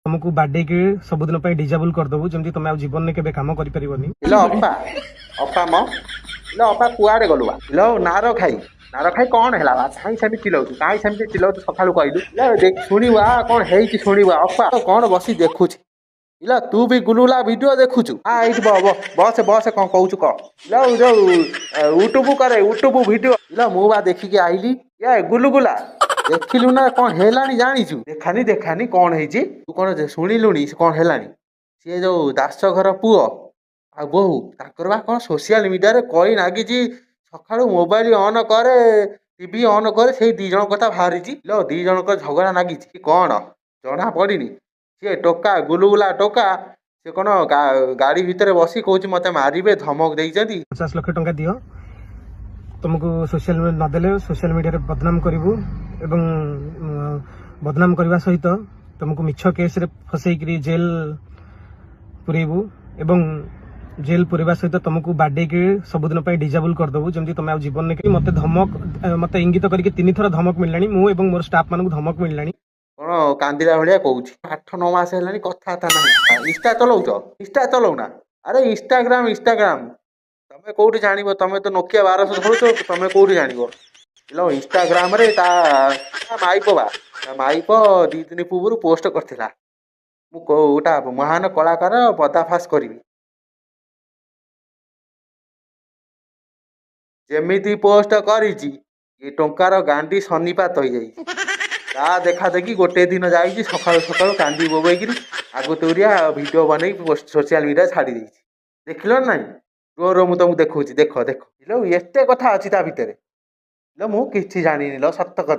तुमको बाडे के सबुदिन डिजेबल करदेबू जमी तुम जीवन में केवे काम कर इलो अप्पा अप्पा म इलो अप्पा कुआड़े गलुआ इलो नार खाई कौन है कहीं सेमती चिल्लाऊँ कहीं सेमती चिल्लाऊँ सकाळु कहलु शुणिवा कौन है शुणिवा अप्पा कौन बसी देखुची इला तू भी गुलुला वीडियो देखुचु हाँ ये बस बस कौन कहूँ कह इला जो यूट्यूब करे यूट्यूब वीडियो इला मु बा देखिकी आइली ये गुलुगुला देखिलु ना कौन हेलानी जानिचु देखानी कौन है तू कौन शुणिलुनी कौन हेलानी सी जो दास घर पुओ आ बोहू ताकर बा कौन सोशल मीडिया रे कई नागिची सकाळु मोबाइल ऑन करे टीवी ऑन करे से दी जन कथा बाहरी लो दी जन झगड़ा नागिची कौन जना पड़िनी सी टोका गुलुगुला टोका से कौन गाड़ी भितर बसी कौच मत मारे धमक देइछंती 50 लाख टंका दियो तुमको सोशल नदेले सोशल मीडिया बदनाम करूँ एवं बदनाम करने सहित तुमको मिछ केस रे फसैकरी जेल पुरेबू एवं जेल पुरेबा सहित तुमको बाडे के सबुदिन डिजेबल करदेबू जमी तुम जीवन में मत धमक मत इंगित करके 3 थर धमक मिललानी मु एवं मोर स्टाफ मानक धमक मिललानी कौन कांदिला भाया कहूँ 8-9 मास है कथा ना इंस्टा चलाउच इंस्टा चलाउना अरे इंस्टाग्राम तमें कौटी जान तुम तो नोकिया 1200 धरुच तुम कौटी जान लो इंस्टाग्राम रे ता माइप बा माइप 2 दिन पूर्व पोस्ट करथिला मु गोटा महान कलाकार पर्दाफाश करी जेमिति पोस्ट करिची ये टंकार गांडी सन्निपात हो जाई ता देखा देखी गोटे दिन जाइए सकाळु सकाळु कांदी बोबेकिरी आगु तोरिया वीडियो बनै सोशल मीडिया छाड़ी देइछि देखिलो नाई रो मु तुमको देखौछि देख लो एते कथा अछि ता भितरे लो मु किछि जानिनी लो सत्य कथ